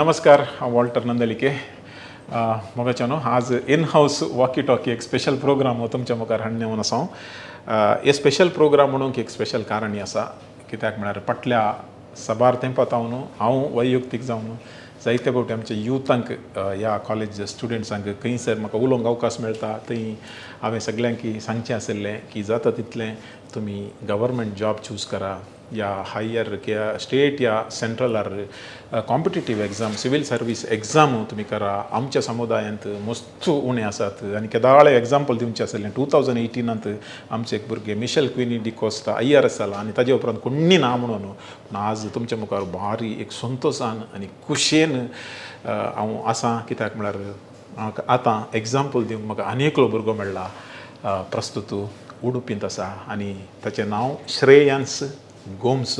नमस्कार हांव वॉल्टर नंदलिके मोगाच्यानो आज इन हाऊस वॉकी टॉकी एक स्पेशल प्रोग्राम हो तुमच्या मुखार हाडणे म्हणून आसा हे स्पेशल प्रोग्राम म्हणून एक स्पेशल कारण आसा कित्याक म्हळ्यार फाटल्या सबार तेंपातावन हांव वैयक्तीक जावन जायते फावटी आमच्या युथांक ह्या कॉलेज स्टुडंट्सांक खंयसर म्हाका उलोवंक अवकाश मेळटा थंय हांवें सगळ्यांक सांगचें आसलें की जाता तितलें तुमी गव्हर्मेंट जॉब चूज करा या हायर किंवा स्टेट या सेंट्रलार competitive exam civil service exam तुम्ही करा आमच्या समुदायांत मस्त उणे आसात आनी केदाळे एग्जाम्पल दिवचें आसलें 2018 आमचे एक भुरगे मिशेल क्विनी डिकोस्टा IRS जाला आनी ताजे उपरांत कोणी ना म्हणून पूण आज तुमच्या मुखार भारी एक संतोशान आनी खुशेन हांव आसां कित्याक म्हळ्यार आतां एग्जाम्पल दिवंक म्हाका आनी एकलो भुरगो मेळ्ळा प्रस्तुत उडुपींत आसा आनी ताचें नांव श्रेयांस गोम्स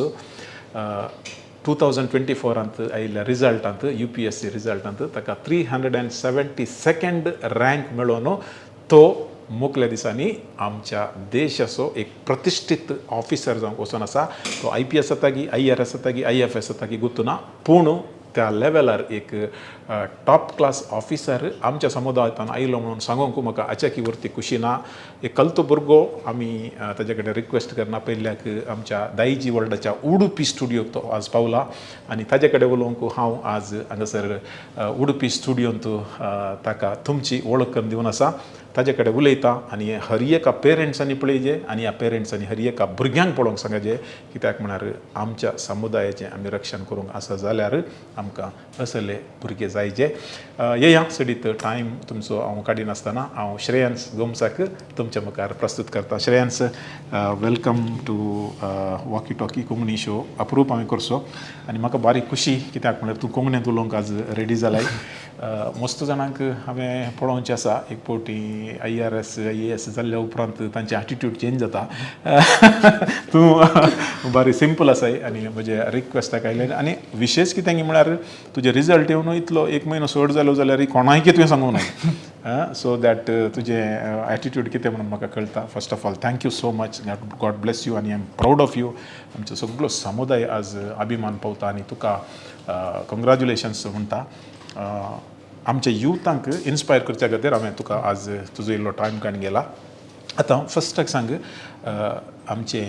2024 आयिल्ल्या रिजल्टांत UPSC रिजल्टांत ताका 372nd रँक मेळोन तो मुखल्या दिसांनी आमच्या देशाचो एक प्रतिश्ठीत ऑफिसर जावंक वचून आसा तो IPS जाता की IRS जाता की IFS जाता की गुर्तुना पूण त्या लेवलार एक टॉप क्लास ऑफिसर आमच्या समुदायांत आयलो म्हणून सांगूंक म्हाका अचाकी वरती खुशी ना एक कलतो भुरगो आमी ताजे कडेन रिक्वेस्ट करना पयल्याक आमच्या दायजी वर्ल्डाच्या उडुपी स्टुडियोक तो आज पावला आनी ताजे कडेन उलोवंक हांव आज हांगासर उडुपी स्टुडियोंत ताका तुमची वळख करून दिवन आसा ताजे कडेन उलयता आनी हर एका पेरंट्सांनी पळयजे आनी ह्या पेरंट्सांनी हर एका भुरग्यांक पळोवंक सांगचे कित्याक म्हळ्यार आमच्या समुदायाचें आमी रक्षण करूंक आसा जाल्यार आमकां असले भुरगे जायचे येया सडीत टायम तुमचो हांव काडिनासतना हांव श्रेयांस गोम्साक तुमच्या मुखार प्रस्तूत करता Shreyans welcome to walkie talkie Konkani show अप्रूप हांवें करचो आनी म्हाका बारीक खुशी कित्याक म्हळ्यार तूं कोंकणींत उलोवंक आज रेडी जालाय मस्त जाणांक हांवें पळोवचें आसा एक फावटी IRS IAS जाल्ल्या उपरांत तांचे एटिट्यूड चेंज जाता तूं बरें सिंपल आसाय आनी म्हजे रिक्वेस्टाक आयलें आनी विशेश कितें म्हळ्यार तुजे रिजल्ट येवन इतलो एक म्हयनो सोड जालो जाल्यार कोणायक तुवें सांगूंक ना सो दॅट तुजे एटिट्यूड कितें म्हणून म्हाका कळटा first of all thank you so much God bless you आनी I am proud of you आमचो सगळो समुदाय आज अभिमान पावता आनी तुका कॉंग्रॅच्युलेशन्स म्हणटा आमच्या युथांक इन्स्पायर करच्या खातीर हांवें तुका आज तुजो इल्लो टायम काडून गेला आतां फस्टाक सांग आमचे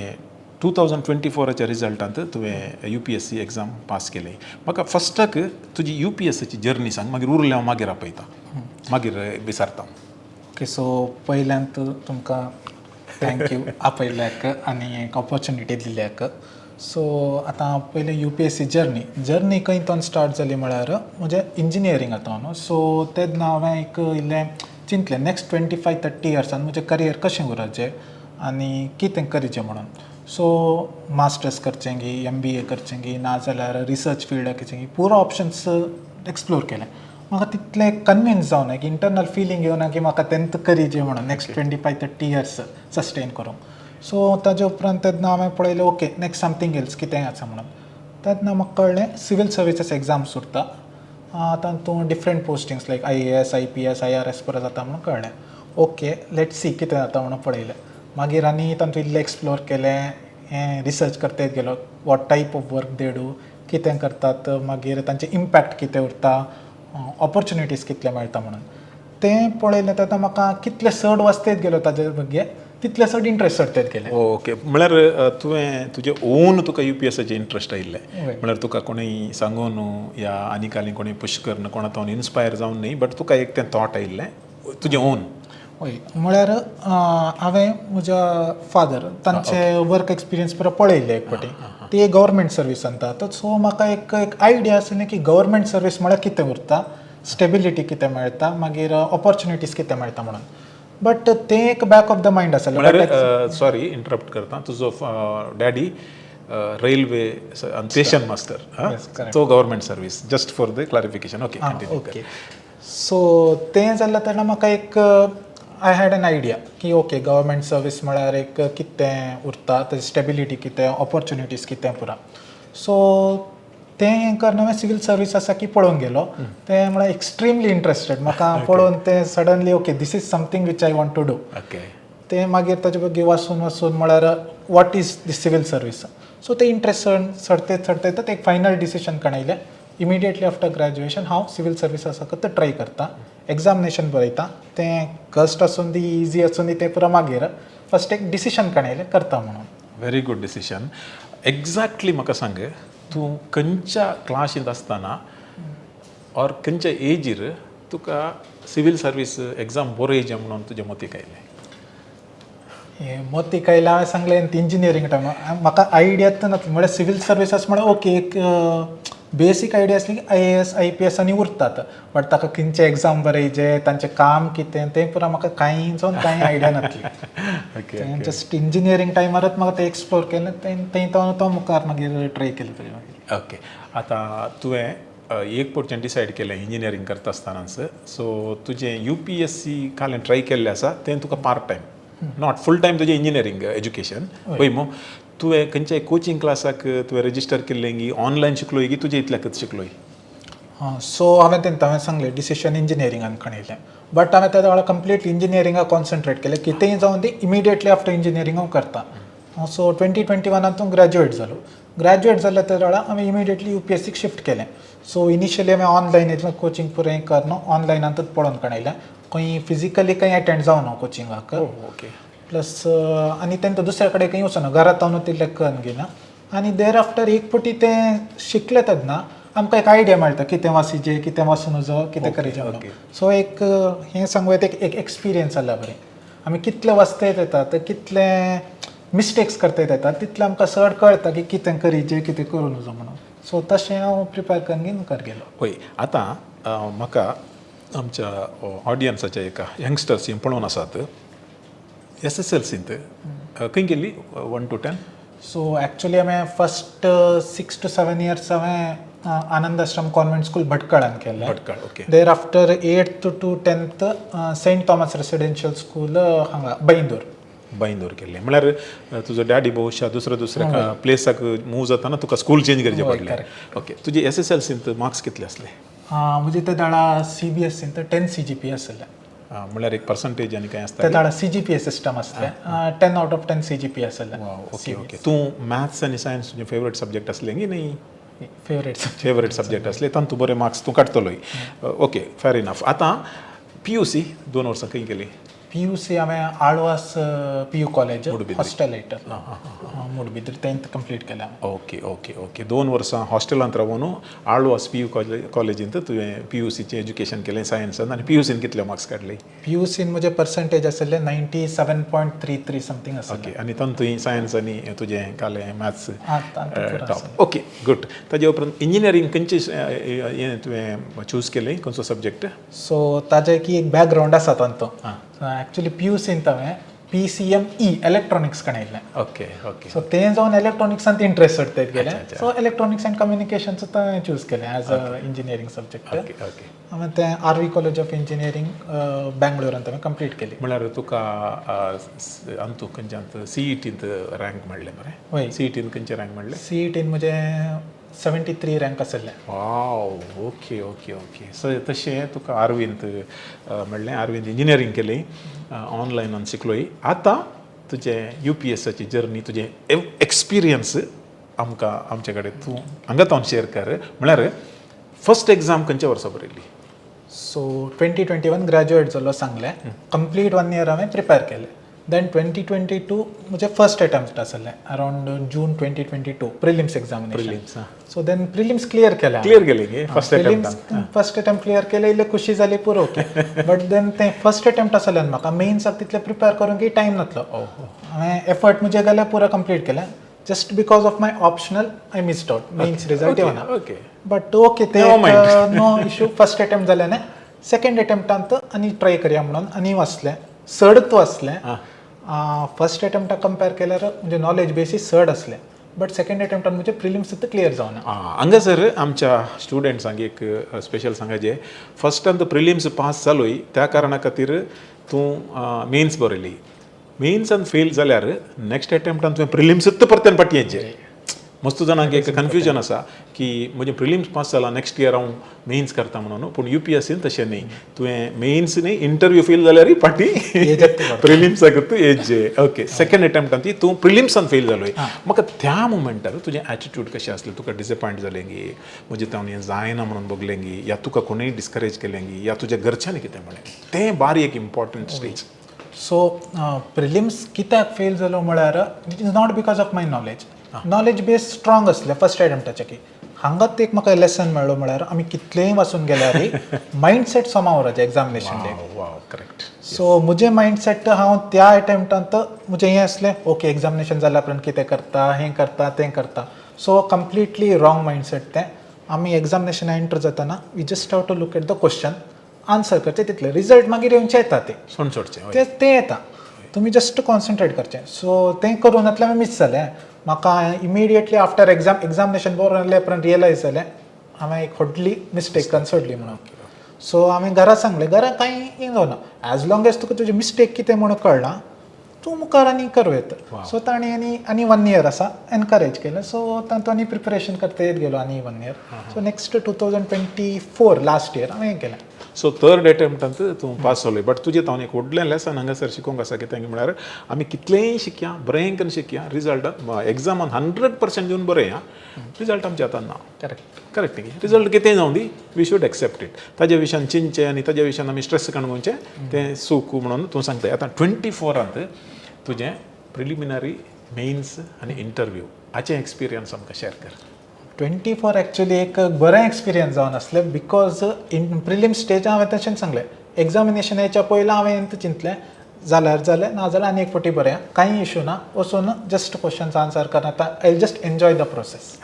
2024च्या रिजल्टांत तुवें UPSC एग्जाम पास केली म्हाका फस्टाक तुजी UPSCची जर्नी सांग मागीर उरलें हांव मागीर आपयता मागीर विचारता ओके सो पयल्यांत तुमकां थँक्यू आपयल्याक आनी एक ऑपॉर्च्युनिटी दिल्याक सो आतां पयलें UPSC जर्नी खंयतोन स्टार्ट जाली म्हळ्यार म्हजें इंजिनियरींग आतां न्हू सो तेन्ना हांवें एक इल्लें चिंतलें नॅक्स्ट 25-30 इयर्सान म्हजें करियर कशें उरचें आनी कितें करचें म्हणून सो मास्टर्स करचें गी MBA करचें गी नाजाल्यार रिसर्च फील्ड करचें गी पुरो ऑप्शन्स एक्सप्लोर केलें म्हाका तितलें कन्विन्स जावना की इंटरनल फिलींग येवना की म्हाका तेंत करीचें म्हणून नॅक्स्ट 25-30 इयर्स सस्टेन करूंक सो ताजे उपरांत तेन्ना हांवें पळयलें ओके नॅक्स्ट समथींग एल्स कितें आसा म्हणून तेन्ना म्हाका कळ्ळें सिवील सर्विसीस एग्जाम्स उरता तातूंत डिफरंट पोस्टिंग्स लायक IAS IPS IRS परत जाता म्हणून कळ्ळें ओके लेट्स सी कितें जाता म्हणून पळयलें मागीर आनी तातूंत इल्लें एक्सप्लोर केलें हें रिसर्च करतेत गेलो what type of work they do कितें करतात मागीर तांचें इम्पॅक्ट कितें उरता ऑपॉर्च्युनिटीज कितले मेळटा म्हणून तें पळयलें तेन्ना म्हाका कितले चड वाचतेत गेलो ताजे बद्दल तितले चड इंट्रस्ट सरतेत गेले ओके म्हळ्यार तुवें तुजें ओन तुका UPSCचें इंट्रस्ट आयिल्लें म्हळ्यार तुका कोणूय सांगून या आनी काली कोणूय पुश करन कोणातून इन्स्पायर जावन न्ही बट तुका एक तें थॉट आयिल्लें तुजें ओन हय म्हळ्यार हांवें म्हज्या फादर तांचे वर्क एक्सपिरियन्स पुरो पळयले एक फावटी ती गव्हर्मेंट सर्वीस सांगता सो म्हाका एक आयडिया आसली की गव्हर्मेंट सर्वीस म्हळ्यार कितें उरता स्टेबिलिटी कितें मेळटा मागीर ऑपॉर्च्युनिटीज कितें मेळटा म्हणून बट तें एक बॅक ऑफ द मायंड आसलें सॉरी इंटरप्ट करता तुजो डॅडी रेल्वे स्टेशन मास्टर तो government service just for the clarification okay so तें जाल्लें तेन्ना म्हाका एक आय हॅड एन आयडिया की ओके गव्हर्मेंट सर्वीस म्हळ्यार एक कितें उरता तेजी स्टेबिलिटी कितें ऑपॉर्च्युनिटीज कितें पुरा सो तें करना हांवें सिवील सर्वीस आसा की पळोवन गेलो तें म्हळ्यार एक्स्ट्रीमली इंट्रस्टेड म्हाका पळोवन तें suddenly okay this is something which I want to do तें मागीर ताजे बद्दल वाचून म्हळ्यार what is the civil service so ते इंट्रस्ट चडते एक फायनल डिसिशन काडयलें इमिडिएटली आफ्टर ग्रॅज्युएशन हांव सिवील सर्विसाक ट्राय करता एग्जामिनेशन बरयता तें कस्ट आसून दी इजी आसून दी तें पुरो मागीर फस्ट एक डिसिशन काडयलें करता म्हणून. Very good decision. एक्झॅक्टली म्हाका सांग तूं खंयच्या क्लासींत आसतना ऑर खंयच्या एजीर तुका सिवील सर्वीस एग्जाम बरोवचें म्हणून तुजें मतीक आयलें? हें मतीक आयलें हांवें सांगलें इंजिनियरींग टायमार म्हाका आयडिया नासली म्हळ्यार सिवील सर्विसास म्हळ्यार ओके एक बेसीक आयडिया आसली की IAS IPS आनी उरतात बट ताका खंयचे एग्जाम बरयचे तांचें काम कितें तें पुरो म्हाका कांय आयडिया नासली. जस्ट इंजिनियरींग टायमारच म्हाका तें एक्सप्लोर केलें तें तो मुखार मागीर ट्राय केलें तरी मागीर. ओके. आतां तुवें एक पुढचें डिसायड केलें इंजिनियरींग करता आसतनाच सो तुजें UPSC कालें ट्राय केल्लें आसा तें तुका part time not full time तुजें इंजिनियरींग एज्युकेशन पळय मो तुवें खंयच्याय कोचिंग क्लासाक तुवें रजिस्टर केल्लें की ऑनलायन शिकलोय की तुजे इतल्याकच शिकलोय? सो हांवें सांगलें डिसिशन इंजिनियरिंगान काडयलें बट हांवें त्या वेळार कंप्लीटली इंजिनियरिंगाक कॉन्सन्ट्रेट केलें कितेंय जावन ती इमिडिएटली आफ्टर इंजिनियरींग हांव करता. सो 2021 हातून ग्रॅज्युएट जाल्या त्या वेळार हांवें इमिडिएटली UPSCक शिफ्ट केलें. सो इनिशियली हांवें ऑनलायन कोचिंग पुरें करना ऑनलायनांतूच पळोवन काडयलें खंय फिजिकली खंय अटेंड जावना कोचिंगाक. ओके. प्लस आनी तेंकां दुसरे कडेन खंय वचना घरांत रावन तितलें करून घेना आनी देर आफ्टर एक फावटी तें शिकलें तेन्ना आमकां एक आयडिया मेळटा कितें वाचिचें कितें वाचून नजो कितें करचें म्हणून. सो एक हें सांगूं येता एक एक्सपिरियन्स जाल्या बरें आमी कितलें वाचता येतात कितलें मिस्टेक्स करता येतात तितलें आमकां चड कळटा की कितें करीचें कितें करूं नजो म्हणून. सो तशें हांव प्रिपेर करून घेवन मुखार गेलो. पळय आतां म्हाका आमच्या ऑडियन्साच्या एका यंगस्टर्स पळोवन आसात SSLCंत खंय गेल्ली 1 to 10? सो एक्चुअली हांवें फस्ट 6 to 7 years हांवें आनंद आश्रम कॉन्वेंट स्कूल भटकळान केलें. Bhatkal. Okay. There after 8th to 10th Saint Thomas residential school हांगा बैंदूर केल्लें. म्हळ्यार तुजो डॅडी भविश्या दुसऱ्या प्लेसाक मूव जाताना तुका स्कूल चेंज करचें पडलें. ओके. तुजे SSLCंत मार्क्स कितले आसले? म्हणजे ते दाडा CBSCंत 10 CGPA आसलें. म्हळ्यार एक पर्संटेज आनी कांय आसता? ते दाडा CGPA सिस्टम आसलें 10 out of 10 CGPA आसलें. ओके. तूं मॅथ्स आनी सायन्स तुजें फेवरेट सब्जेक्ट आसलें की न्ही? फेवरेट सब्जेक्ट आसले तातूंत बरे मार्क्स तूं काडटलोय. ओके, फेर इनफ. आतां PUC 2 वर्सां खंय केली? PUC हांवें आळवास PU कॉलेज हॉस्टेलायटर मुडबिद्री 10th कंप्लीट केलें. ओके. 2 वर्सां हॉस्टेलांत रावून आळवास PU कॉलेजींत तुवें PUCचें एज्युकेशन केलें सायन्सान आनी PUCन कितले मार्क्स काडले? PUCन म्हजे पर्संटेज आसले 97.33 समथींग आसलें. ओके. आनी तातूंत तुवें सायन्स आनी तुजें कालें मॅथ्स टॉप. Okay, good. ताजे उपरांत इंजिनियरींग खंयचें तुवें चूज केलें खंयचो सब्जेक्ट? सो ताजे की एक बॅकग्रावंड आसा तांचो. एक्चुअली PUCंत हांवें PCME इलेक्ट्रॉनिक्स काडयलें. ओके. सो तें जावन इलेक्ट्रॉनिक्सांत इंट्रस्ट जायत गेलें. सो इलेक्ट्रॉनिक्स एंड कम्युनिकेशन्स हांवें चूज केलें एज अ इंजिनियरींग सब्जेक्ट. हांवें तें RV कॉलेज ऑफ इंजिनियरींग बेंगलोरांत हांवें कंप्लीट केलें. म्हळ्यार तुका अंतू खंयच्यांत CETंत रँक मेळ्ळें मरे? हय. CETंत खंयचें रँक मेळ्ळें? CETन म्हजें 73 रँक आसलें. वाव. ओके. सो तशें तुका आरवींत मेळ्ळें. आरवींत इंजिनियरींग केलें ऑनलायनान शिकलोय. आतां तुजें UPSCची जर्नी तुजें एक्सपिरियन्स आमकां आमचे कडेन तूं हांगातावन शेअर कर. म्हळ्यार फस्ट एग्जाम खंयच्या वर्सा बरयली? सो 2021 ग्रॅज्युएट जालो सांगलें. कंप्लीट 1 year हांवें प्रिपेर केलें. देन 2022 म्हजें फर्स्ट अटेम्प्ट आसलें around June 2022 prelims examination. So then prelims clear केलें. फर्स्ट अटेम्प्ट क्लियर केलें इल्लें खुशी जाली पुरो. ओके. बट देन तें फर्स्ट अटेम्प्ट आसलें म्हाका मेन्साक तितलें प्रिपेर करूंक टायम नासलो. हांवें एफर्ट म्हजे गेले पुरो कंप्लीट केलें. Just because of my optional I missed out. Mains result येवना. बट ओके ते नो इश्यू. फर्स्ट अटेम्प्ट जालें न्ही. सेकंड अटेम्प्टांत आनी ट्राय करया म्हणून आनी वाचलें. चडच वाचलें. फर्स्ट अटेम्प्टाक कंपेर केल्यार म्हणजे नॉलेज बेसीस चड आसलें. बट सेकंड अटेम्प्टान म्हणजे प्रिलिम्स क्लियर जावना. हांगासर आमच्या स्टुडंट्सांक एक स्पेशल सांगायचें फर्स्टांत प्रिलिम्स पास जालोय त्या कारणा खातीर तूं मेन्स बरयली. मेन्सान फेल जाल्यार नेक्स्ट अटेम्प्टान तुवें प्रिलिम्सूच परतेन पाटयेचें. मस्त जाणांक एक कन्फ्युजन आसा की म्हणजे प्रिलिम्स पास जाला नेक्स्ट इयर हांव मेन्स करता म्हणून पूण UPSCन तशें न्ही तुवें मेन्स न्ही इंटरव्यू फेल जाल्यारूय फाटी प्रिलिम्साक तूं एज जे ओके सेकंड अटेम्प्टान ती तूं प्रिलिम्सान फेल जालोय म्हाका त्या मोमेंटार तुजें एटिट्यूड कशें आसलें तुका डिसअपॉयंट जालें गी म्हणजे हांव हें जायना म्हणून बगलें गी या तुका कोणूय डिस्करेज केलें गी या तुज्या घरच्यांनी कितें म्हळें तें बारी एक इम्पॉर्टंट स्टेज सो प्रिलिम्स कित्याक फेल जालो म्हळ्यार it is not because of my knowledge base strong असलें फर्स्ट अटेम्प्टाचें की हांगाच एक म्हाका लेसन मेळ्ळो म्हळ्यार आमी कितलेंय वाचून गेल्यारय मायंडसेट सोमावराचें एग्जामिनेशन डे करेक्ट सो म्हजें मायंडसेट हांव त्या अटेम्प्टांत म्हजें हें आसलें ओके एग्जामिनेशन जाल्या उपरांत कितें करता हें करता तें करता सो कंप्लिटली रॉंग मायंडसेट तें आमी एग्जामिनेशना एंटर जातना we just have to look at the question answer करचें तितलें रिजल्ट मागीर येवचे येता तें येता तुमी जस्ट कॉन्सन्ट्रेट करचें सो तें करून हातलें मिस जालें म्हाका इमिडिएटली आफ्टर एग्जामिनेशन बरोवन आसले उपरांत रियलायज जालें हांवें एक व्हडली मिस्टेक कन्सल्टली म्हणून सो हांवें घरा सांगलें घरा कांय जावना एज लॉंग एज तुका तुजें मिस्टेक कितें म्हणून कळना तूं मुखार आनी करूं येता सो ताणें आनी 1 year आसा एनकरेज केलें सो तातूंत आनी प्रिपरेशन करता येत गेलो आनी 1 year so next 2024 last year हांवें केलें सो थर्ड अटेम्प्टांत तूं पास जालोय बट तुजें हांव एक व्हडलें लेसन हांगासर शिकोवंक आसा कित्याक म्हळ्यार आमी कितलेंय शिकया बरें करून शिकया रिजल्टान एग्जामान 100% दिवन बरें या रिजल्ट आमच्या हातान ना करेक्ट न्ही रिजल्ट कितेंय जावं दी वी शूड एक्सेप्ट इट ताज्या विशयान चिंतचें आनी ताज्या विशयान आमी स्ट्रेस काणकोवचें तें सूख म्हणून तूं सांगताय आतां 24रांत तुजें प्रिलिमिनरी मेन्स आनी इंटरव्यू हाचें एक्सपिरियन्स आमकां शेअर कर 24 एक्चुअली एक बरें एक्सपिरियन्स जावन आसलें बिकॉज इन प्रिलिम स्टेजार हांवें तशें सांगलें एग्जामिनेशन येच्या पयलीं हांवें चिंतलें जाल्यार जालें ना जाल्यार आनी एक फावटी बरें कांय इशू ना वचून जस्ट क्वेश्चन्स आन्सर करना I just enjoy the process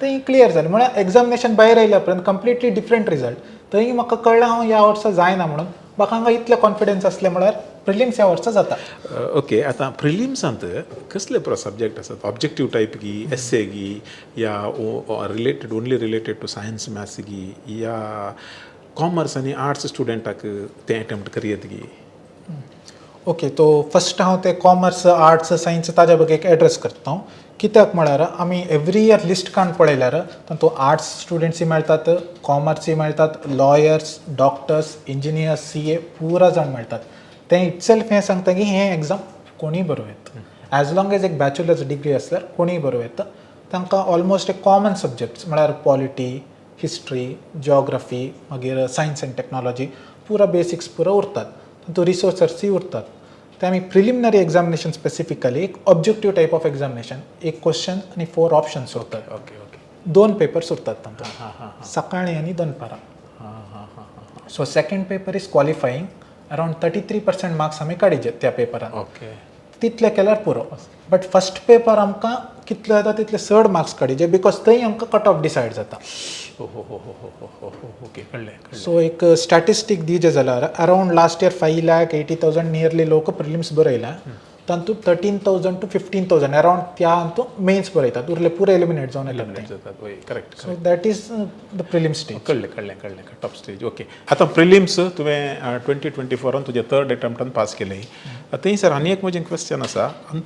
तें क्लियर जालें म्हळ्यार एग्जामिनेशन भायर आयल्या उपरांत कंप्लिटली डिफरंट रिजल्ट थंय म्हाका कळ्ळें हांव ह्या वर्सा जायना म्हणून म्हाका हांगा इतलें कॉन्फिडन्स आसलें म्हळ्यार प्रिलिम्स ह्या वर्सा जाता ओके आतां प्रिलिम्सांत कसले सब्जेक्ट आसात ऑब्जेक्टीव टायप गी एस्से गी या only related to science maths गी या कॉमर्स आनी आर्ट्स स्टुडंटाक तें अटेम्प्ट करयत गी ओके तो फर्स्ट हांव ते कॉमर्स आर्ट्स सायन्स ताज्या बद्दल एक एड्रेस करता कित्याक म्हळ्यार आमी एवरी इयर लिस्ट काडून पळयल्यार तातूंत आर्ट्स स्टुडंट्सूय मेळटात कॉमर्सूय मेळटात लॉयर्स डॉक्टर्स इंजिनियर्स CA पुरा जाण मेळटात तें इटसेल्फ हें सांगता की हें एग्जाम कोणीय बरोवं येता एज लॉंग एज एक बॅचलर्स डिग्री आसल्यार कोणीय बरोवं येता तांकां ऑलमोस्ट एक कॉमन सब्जेक्ट्स म्हळ्यार पॉलिटी हिस्ट्री जियोग्राफी मागीर सायन्स एंड टेक्नॉलॉजी पुरा बेसिक्स पुरा उरतात तातूंत रिसोर्सर्सूय उरतात ते आमी प्रिलिमिनरी एग्जामिनेशन स्पेसिफिकली एक ऑब्जेक्टीव टायप ऑफ एग्जामिनेशन एक क्वेश्चन आनी 4 ऑप्शन्स उरतात ओके 2 पेपर्स उरतात तातूंत सकाळीं आनी दनपारां so second paper is qualifying around 33% marks आमी काडीचे त्या पेपरान ओके तितले केल्यार पुरो बट फर्स्ट पेपर आमकां कितले जाता तितले चड मार्क्स काडीचे बिकॉज थंय आमकां कट ऑफ डिसायड जाता ओके कळ्ळें सो एक स्टॅटिस्टीक दिवचें जाल्यार अरावंड लास्ट इयर 5,80,000 नियरली लोक प्रिलिम्स बरयल्या तातूंत 13,000 to 15,000 अरावंड त्या हातूंत मेन्स बरयतात उरले पुरे एलिमिनेट जावन येतात correct so that is the prelim stage कळ्ळें टॉप स्टेज ओके आतां प्रिलिम्स तुवें 2024 तुजें थर्ड अटेम्प्टान पास केलें थंय सर आनी एक म्हजें क्वेश्चन आसा आनी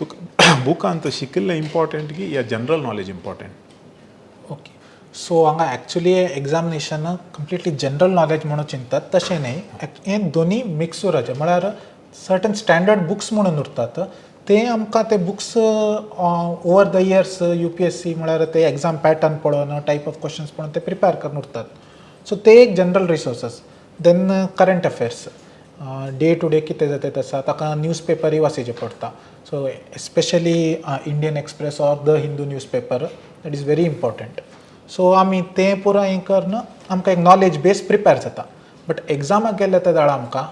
तुका बुकांत शिकिल्लें इम्पॉर्टंट की या general knowledge important okay so हांगा actually examination completely general knowledge म्हणून चिंततात तशें न्ही हें दोनी मिक्सूराचें म्हळ्यार सर्टन स्टँडर्ड बुक्स म्हणून उरतात ते आमकां ते books over the years UPSC म्हळ्यार ते एग्जाम पॅटर्न पळोवन टायप ऑफ क्वेश्चन्स पळोवन ते प्रिपेर करून उरतात सो ते एक general resources then current affairs day to day कितें जाता आसा ताका न्यूजपेपरूय वाचचे पडटा so especially Indian Express or the Hindu newspaper that is very important so आमी तें पुरो हें करून आमकां एक नॉलेज बेस प्रिपेर जाता बट एग्जामाक गेले त्या वेळा आमकां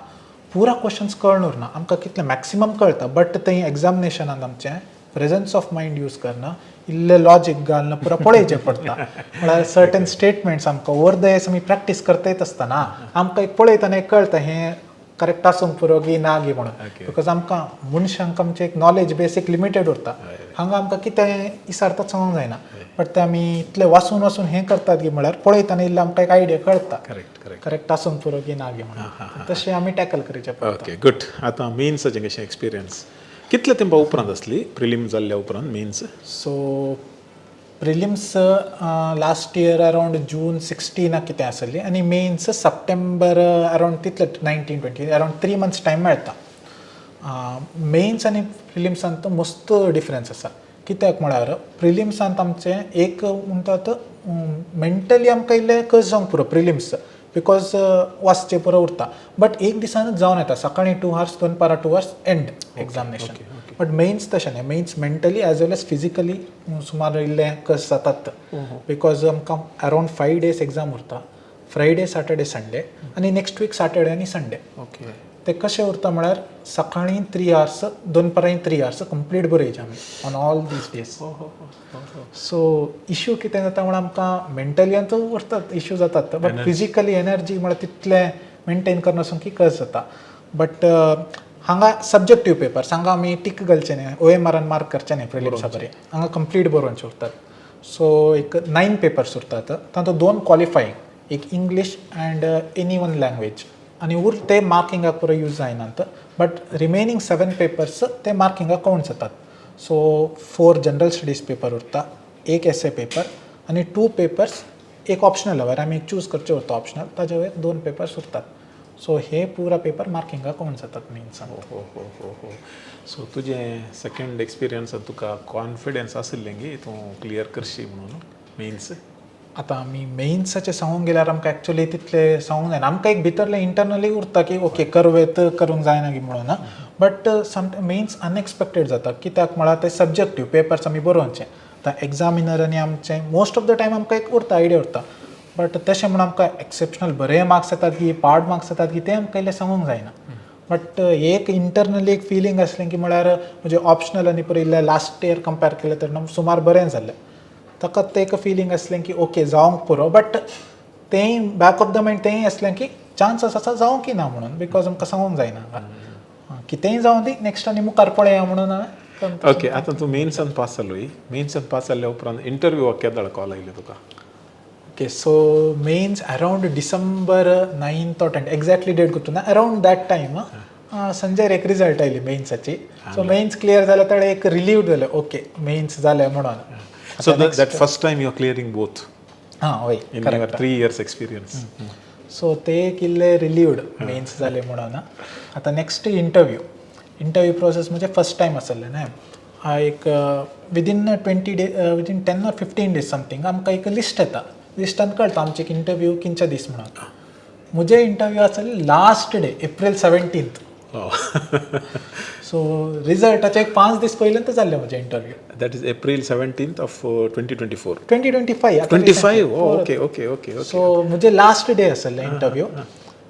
पुरा क्वेश्चन्स कळून उरना आमकां कितलें मॅक्सिमम कळटा बट थंय एग्जामिनेशनान आमचें प्रेजन्स ऑफ मायंड यूज करना इल्लें लॉजीक घालना पुरा पळयचें पडटा म्हळ्यार सर्टन स्टेटमेंट्स आमकां ओवर द इयर्स आमी प्रॅक्टीस करता येत आसतना आमकां एक पळयतना एक कळटा हें करेक्ट आसूंक पुरो गी ना गी म्हणून बिकॉज आमकां मनशांक आमचें एक नॉलेज बेस एक लिमिटेड उरता हांगा आमकां कितें इसारता सांगूंक जायना बट ते आमी इतले वाचून हें करतात गी म्हळ्यार पळयतना इल्लें आमकां एक आयडिया कळटा करेक्ट आसूंक पुरो की ना गी म्हणून तशें आमी टॅकल करचें पडटा ओके गूड आतां मेन्साचें कशें एक्सपिरियन्स कितले तेंपा उपरांत आसली प्रिलिम जाल्ल्या उपरांत mains? So prelims last year around June 16 कितें आसली आनी मेन्स सप्टेंबर अरावंड तितले 19-20 अरावंड 3 मंथ्स टायम मेळटा. मेन्स आनी प्रिलिम्सांत मस्त डिफरन्स आसा. कित्याक म्हळ्यार प्रिलिम्सांत आमचें एक म्हणटात मेंटली आमकां इल्लें कस जावंक पुरो प्रिलिम्स बिकॉज वाचचें पुरो उरता. बट एक दिसानूच जावन येता, सकाळीं 2 hours दनपारां 2 hours end examination. But mains तशें न्ही, mains mentally as well as physically सुमार इल्लें कस जातात बिकॉज आमकां अरावंड 5 days एग्जाम उरता. फ्रायडे, सॅटर्डे, संडे आनी नेक्स्ट वीक सॅटर्डे आनी संडे. ओके. ते कशें उरता म्हळ्यार सकाळीं 3 hours दनपारां 3 hours कंप्लीट बरयचे आमी on all these days. So issue कितें जाता म्हळ्यार आमकां मेंटलियांत उरतात इश्यू जातात, बट फिजिकली एनर्जी म्हळ्यार तितलें मेंटेन करणं सामकी कस जाता. बट हांगा सब्जेक्टीव पेपर्स हांगा आमी टीक घालचे न्ही, OMRन मार्क करचे न्ही प्रिलिम्सा बरें, हांगा कंप्लीट बरोवचे उरतात. सो एक 9 पेपर्स उरतात, तातूंत 2 क्वॉलिफायींग, एक English and any one language आनी ते मार्किंगाक पुरो यूज जायनात. बट रिमेनींग 7 पेपर्स ते मार्किंगाक कावंट जातात. सो 4 जनरल स्टडीज पेपर उरता, एक एसे पेपर आनी 2 पेपर्स एक ऑप्शनल हवर आमी चूज करचे उरता ऑप्शनल, ताजे वयर 2 पेपर्स उरतात. सो हे पुरा पेपर मार्किंगाक कावंट जातात मेन्सान. हो. सो तुजें सेकंड एक्सपिरियन्सान तुका कॉन्फिडन्स आसलें की तूं क्लियर करशी म्हणून मेन्स? आतां आमी मेन्साचें सांगूंक गेल्यार आमकां एक्चुली तितलें सांगूंक जायना. आमकां एक भितरलें इंटरनली उरता की ओके करवेत करूंक जायना की म्हणून. बट मेन्स अनएक्सपेक्टेड जाता. कित्याक म्हळ्यार ते सब्जेक्टीव पेपर्स आमी बरोवचे. आतां एग्जामिनरांनी आमचें मोस्ट ऑफ द टायम आमकां एक उरता आयडिया उरता, बट तशें म्हणून आमकां एक्सेप्शनल बरे मार्क्स येतात की पाड मार्क्स येतात की ते आमकां इल्लें सांगूंक जायना. बट एक इंटरनली एक फिलींग आसलें की म्हळ्यार म्हणजे ऑप्शनल आनी पळय इल्लें लास्ट इयर कंपेर केलें तर सुमार बरें जाल्लें. ताका तें एक फिलींग आसलें की ओके जावंक पुरो, बट तेंय बॅक ऑफ द मायंड तेंय आसलें की चान्सस आसा जावं की ना म्हणून, बिकॉज आमकां सांगूंक जायना. कितेंय जावं दी नेक्स्ट आनी मुखार पळया म्हणून हांवें. ओके. आतां तूं मेन्सान पास जालोय, मेन्सान पास जाल्ल्या उपरांत इंटरव्यूवाक केन्ना कॉल आयले तुका? Okay. So mains around December 9th or 10th exactly date गुर्तुना, अरावंड दॅट टायम संजय एक रिजल्ट आयली मेन्साची. सो मेन्स क्लियर जाल्या तर एक रिलीव्ड जालें, ओके मेन्स जालें म्हणून. So that first time you are clearing both? हय, in your 3 years experience. So ते एक इल्ले रिलीव्ड मेन्स जाले म्हणून. आतां नेक्स्ट इंटरव्यू प्रोसेस म्हणजे फर्स्ट टायम आसलें न्हय. एक विदीन 10 or 15 days समथींग आमकां एक लिस्ट येता. लिस्टान कळटा आमचे एक इंटरव्यू किंचे दीस म्हणून. म्हजे इंटरव्यू आसले last day April 17th. So रिजल्टाचे एक 5 दीस पयलींच जाल्ले म्हजे interview. That is April 17th of 2024. 2025. 25? Okay. So म्हजे लास्ट डे आसले इंटरव्यू.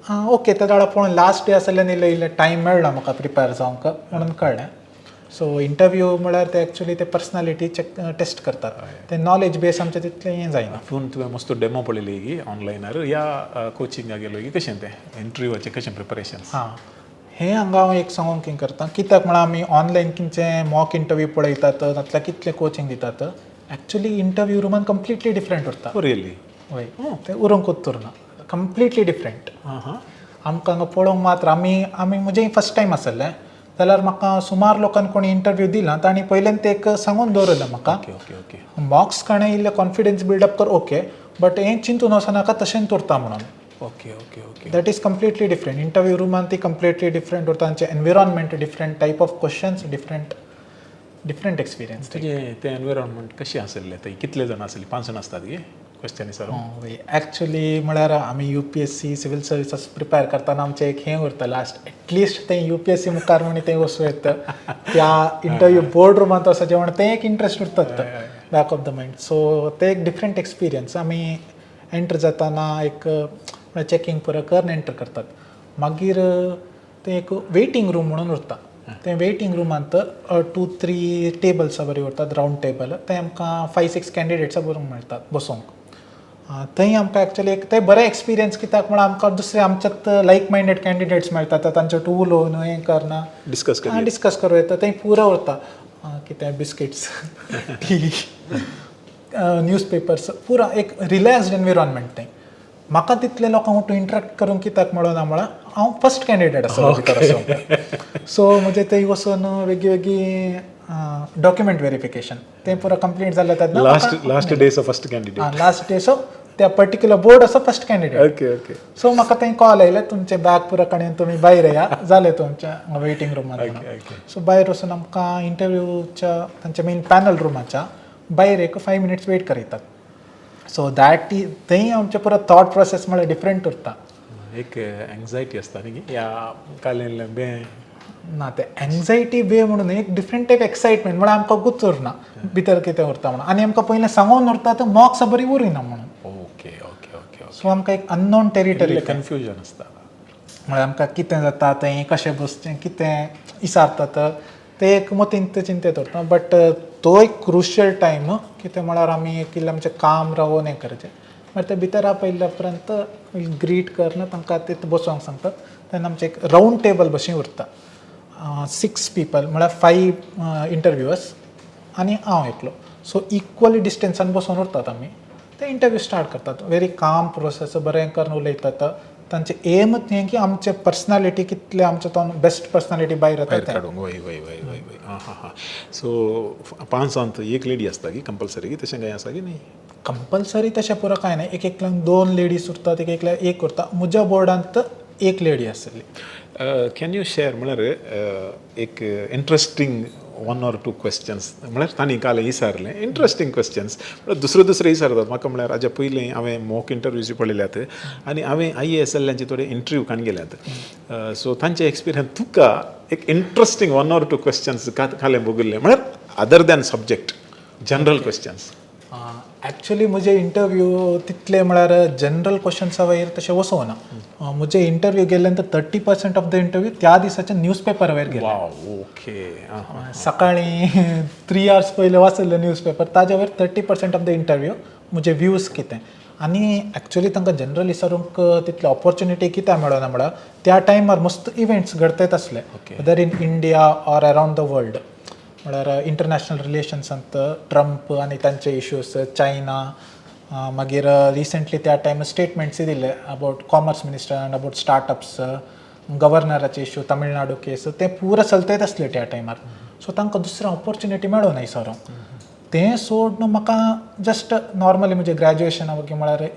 ओके, ते जाल्यार पूण लास्ट डे आसलें इल्लें टायम मेळ्ळो म्हाका प्रिपेर जावंक म्हणून कळ्ळें. सो इंटरव्यू म्हळ्यार ते एक्चुली ते पर्सनॅलिटी टेस्ट करतात, ते नॉलेज बेस आमचें तितलें हें जायना. पूण तुवें मस्त डेमो पळयली की ऑनलायनार या कोचिंगाक गेलो की कशें तें इंटरव्यूवाचें कशें प्रिपरेशन? हें हांगा हांव एक सांगूंक कितें करता, कित्याक म्हळ्यार आमी ऑनलायन किंचे मॉक इंटरव्यू पळयतात, तातूंतल्या कितले कोचिंग दितात. एक्चुली इंटरव्यू रुमान कंप्लिटली डिफरंट उरता. रियली? हय, ते उरूंकूच उरना, कंप्लिटली डिफरंट. आमकां हांगा पळोवंक मात्र आमी म्हजें फर्स्ट टायम आसलें जाल्यार म्हाका सुमार लोकांनी कोणी इंटरव्यू दिला ताणी पयल्यान ते एक सांगून दवरलें म्हाका. मार्क्स काणें इल्लें कॉन्फिडन्स बिल्डअप कर ओके, बट हें चिंतून वचनाका तशेंच उरता म्हणून. Okay. That is completely different. Interview रुमान ती कंप्लिटली डिफरंट उरता. तांचें environment different, type of questions different experience. तुजें तें एनविरॉन्मेंट कशें आसलें? थंय कितले जाण आसले? 5 जाण आसतात गे क्वेश्चन विचारूंक? एक्चुली म्हळ्यार आमी UPSC सिव्हिल सर्विसेस प्रिपेर करतना आमचें एक हें उरता लास्ट, एटलिस्ट तें UPSC मुखार म्हणून तें वचूं येता त्या इंटरव्यू बोर्ड रुमांत वचचें म्हणून तें एक इंट्रस्ट उरतात back of the mind. So ते एक डिफरंट एक्सपिरियन्स. आमी एंटर जाताना एक चॅकिंग पुरो करून एंटर करतात. मागीर तें एक वेटिंग रूम म्हणून उरता. ते वेटिंग रुमांत 2-3 टेबल्स बरी उरतात, रावंड टेबल. ते आमकां 5-6 कॅन्डिडेट्सां बरोवंक मेळटात बसूंक. थंय आमकां एक्चुली एक ते बरें एक्सपिरियन्स, कित्याक म्हळ्यार आमकां दुसरे आमच्यात लायक मायंडेड कॅन्डिडेट्स मेळटात, तांचे टू उलोवन हें करना डिस्कस करूं येता. थंय पुरो उरता कितें बिस्किट्स, टी, न्यूजपेपर्स, पुरा एक रिलॅक्स्ड एनविरॉन्मेंट. थंय म्हाका तितले लोकांक इंटरॅक्ट करूंक कित्याक मेळना म्हळ्यार हांव फर्स्ट कॅन्डिडेट आसलो भितर असो. सो म्हणजे थंय वचून वेगळी डॉक्युमेंट व्हेरिफिकेशन तें पुरो कंप्लीट जालें तेन्ना last day's first candidate. Last day so त्या पर्टिक्युलर बोर्ड असो first candidate. Okay okay. So म्हाका थंय कॉल आयले तुमचे बॅग पुरो काडून तुमी भायर या जालें तुमच्या वेटिंग रूमान. सो भायर वचून आमकां इंटरव्यूच्या तांच्या मेन पॅनल रूमाच्या भायर एक 5 मिनिट्स वेट करयतात. सो दॅट थंय आमचें पुरो थॉट प्रोसेस म्हळ्यार डिफरंट उरता. एक एंग्जायटी आसता न्ही या कालें बे ना ते एन्झायटी बे म्हणून एक डिफरंट टायप एक्सायटमेंट म्हळ्यार आमकां गुच उरना भितर कितें उरता म्हणून आनी आमकां पयलें सांगून उरता तर मॉक्स बरी उरिना म्हणून. Okay okay okay. सो आमकां एक अननोन टेरिटरी कन्फ्युजन आसता म्हळ्यार आमकां कितें जाता थंय कशें बसचें कितें विचारतात ते एक मतींत चिंतेत उरता. बट तो एक क्रुशियल टायम कितें म्हळ्यार आमी एक इल्लें आमचें काम रावून हें करचें म्हळ्यार ते भितर आपयल्या उपरांत ग्रीट करना तांकां तिथं बसोंक सांगतात. तेन्ना आमचें एक रावंड टेबल भशेन उरता. 6 पीपल म्हळ्यार 5 इंटरव्यूअर्स आनी हांव एकलो. सो इक्वली डिस्टन्सान बसून उरतात आमी. ते इंटरव्यू स्टार्ट करतात. व्हेरी काम प्रोसेस बरें करून उलयतात. तांचे एमच हें की आमचे पर्सनॅलिटी कितले आमचे तो बेस्ट पर्सनॅलिटी भायर येता काडूंक. वय वय वय वय वय. हां हां हां. सो 5 एक लेडी आसता की कंपल्सरी की तशें काय आसा की न्ही? कंपल्सरी तशें पुरो कांय ना. एक एकल्याक 2 लेडीज उरतात एक एकल्याक 1 उरता. म्हज्या बोर्डांत 1 लेडी आसली. कॅन यू शेअर म्हळ्यार एक इंट्रस्टींग 1 or 2 क्वेश्चन्स म्हळ्यार तांणी काल विचारलें इंट्रस्टींग क्वेश्चन्स म्हळ्यार दुसरे विचारतात म्हाका. म्हळ्यार हाज्या पयलीं हांवें मॉक इंटरव्यूज पळयल्यात आनी हांवें IAS जाल्ल्यांचे थोडे इंटरव्यू काण गेल्यात. सो तांचे एक्सपिरियन्स तुका एक इंट्रस्टींग 1 or 2 क्वेश्चन्स खालें बगुल्लें म्हळ्यार other than subject general questions. Actually म्हजे इंटरव्यू तितले म्हळ्यार जनरल क्वेश्चन्सा वयर तशें वचोना. म्हजे इंटरव्यू गेले नंतर 30% ऑफ द इंटरव्यू त्या दिसाच्या न्यूजपेपर वयर गेले. ओके. सकाळी 3 hours पयले वाचले न्यूजपेपर ताजे वयर 30% ऑफ द इंटरव्यू म्हजे व्ह्यूज कितें. आनी एक्चुअली तांकां जनरल विचारूंक तितले ऑपॉर्च्युनिटी कित्याक मेळना म्हळ्यार त्या टायमार मस्त इव्हेंट्स घडतत आसले whether in India or around the world. म्हळ्यार इंटरनॅशनल रिलेशन्सांत ट्रम्प आनी तांचे इश्यूज चायना मागीर रिसंटली त्या टायमार स्टेटमेंट्स दिले about commerce minister about startups गव्हर्नराचे इश्यू तमिळनाडू केस ते पुरो चलतत आसले त्या टायमार. सो तांकां दुसरें ऑपॉर्च्युनिटी मेळूं ना विचारूंक. तें सोडून म्हाका जस्ट नॉर्मली म्हणजे ग्रॅज्युएशना वगैरे म्हळ्यार